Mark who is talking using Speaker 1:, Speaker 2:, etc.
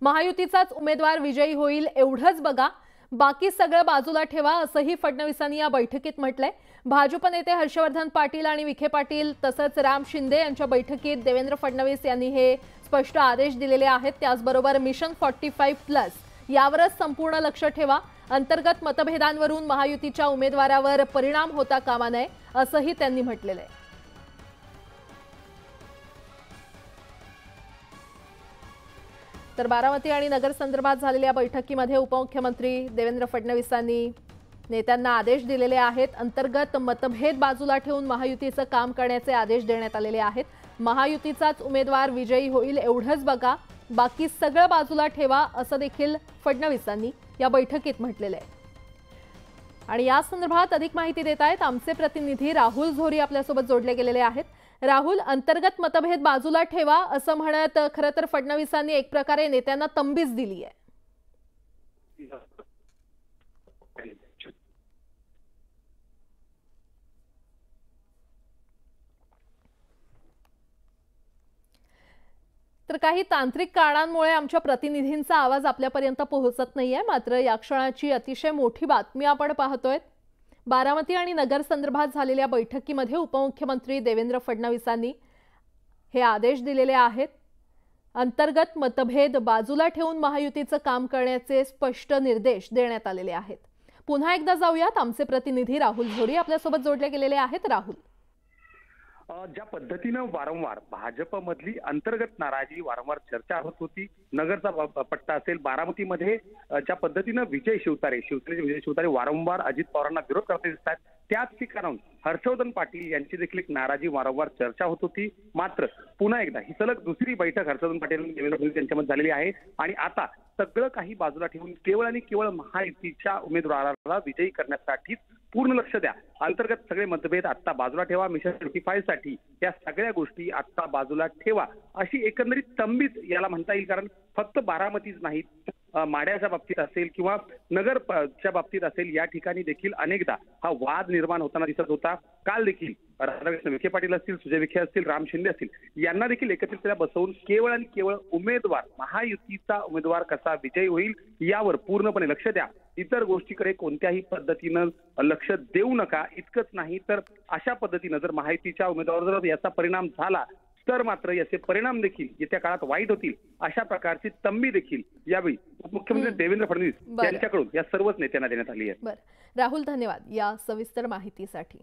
Speaker 1: महायुतीचाच उमेदवार विजयी होईल एवढंच बघा, बाकी सगळं बाजूला ठेवा असंही फडणवीसांनी या बैठकीत म्हटलंय। भाजप नेते हर्षवर्धन पाटील आणि विखे पाटील तसंच राम शिंदे यांच्या बैठकीत देवेंद्र फडणवीस यांनी हे स्पष्ट आदेश दिलेले आहेत। त्याचबरोबर मिशन 45+ यावरच संपूर्ण लक्ष ठेवा, अंतर्गत मतभेदांवरून महायुतीच्या उमेदवारावर परिणाम होता कामा नये असंही त्यांनी म्हटलेलं आहे। तर बारामती आणि नगर संदर्भात झालेल्या बैठकीमध्ये उपमुख्यमंत्री देवेंद्र फडणवीसांनी नेत्यांना आदेश दिलेले आहेत। अंतर्गत मतभेद बाजूला ठेवून महायुतीचं काम करण्याचे आदेश देण्यात आलेले आहेत। महायुतीचाच उमेदवार विजयी होईल एवढंच बघा, बाकी सगळं बाजूला ठेवा असं देखील फडणवीसांनी या बैठकीत म्हटलेलं आहे। आणि या संदर्भात अधिक माहिती देत आहेत आमचे प्रतिनिधी राहुल झोरी आपल्यासोबत जोडले गेलेले आहेत। राहुल, अंतर्गत मतभेद बाजूला ठेवा असं म्हणत खरं तर फडणवीसांनी एक प्रकारे नेत्यांना तंबीच दिली आहे। तर काही तांत्रिक कारणांमुळे आमच्या प्रतिनिधींचा आवाज आपल्यापर्यंत पोहोचत नाहीये, मात्र या क्षणाची अतिशय मोठी बातमी आपण पाहतोय। बारामती आणि नगर संदर्भात झालेल्या बैठकीमध्ये उपमुख्यमंत्री देवेंद्र फडणवीसांनी हे आदेश दिलेले आहेत। अंतर्गत मतभेद बाजूला ठेवून महायुतीचं काम करण्याचे स्पष्ट निर्देश देण्यात आलेले आहेत। पुन्हा एकदा जाऊयात, आमचे प्रतिनिधी राहुल झोरी आपल्यासोबत जोडले गेलेले आहेत। राहुल,
Speaker 2: ज्या पद्धतीनं वारंवार भाजपमधली अंतर्गत नाराजी वारंवार चर्चा होत होती, नगरचा पट्टा असेल, बारामतीमध्ये ज्या पद्धतीनं शिवसेनेचे विजय शिवतारे वारंवार अजित पवारांना विरोध करत दिसतात, त्याच ठिकाणाहून हर्षवर्धन पाटील यांची देखील एक नाराजी वारंवार चर्चा होत होती। मात्र पुन्हा एकदा ही सलग दुसरी बैठक हर्षवर्धन पाटील आणि देवेंद्र फडणवीस यांच्यामध्ये झालेली आहे आणि आता सगळं काही बाजूला ठेवून केवळ आणि केवळ महायुतीच्या उमेदवाराला विजयी करण्यासाठीच पूर्ण लक्ष द्या, अंतर्गत सगळे मतभेद आता बाजूला ठेवा, मिशन 45 साठी या सगळ्या गोष्टी आता बाजूला ठेवा अशी एकंदरीत तंबीच याला म्हणता येईल। कारण फक्त बारामतीच नाही, माड्याच्या बाबतीत असेल किंवा नगरच्या बाबतीत असेल, या ठिकाणी देखील अनेकदा हा वाद निर्माण होताना दिसत होता। काल देखील राधाकृष्ण विखे पाटील असतील, सुजय विखे असतील, राम शिंदे असतील, यांना देखील एकत्रितरित्या बसवून केवळ आणि केवळ उमेदवार महायुतीचा उमेदवार कसा विजयी होईल यावर पूर्णपणे लक्ष द्या, इतर गोष्टीकडे कोणत्याही पद्धतीनं लक्ष देऊ नका। इतकंच नाही तर अशा पद्धतीनं जर महायुतीच्या उमेदवारावर याचा परिणाम झाला तर मात्र याचे परिणाम देखील येत्या काळात वाईट होतील, अशा प्रकारची तंबी देखील यावेळी उपमुख्यमंत्री देवेंद्र फडणवीस यांच्याकडून या सर्वच नेत्यांना देण्यात आली आहे।
Speaker 1: राहुल, धन्यवाद या सविस्तर माहितीसाठी।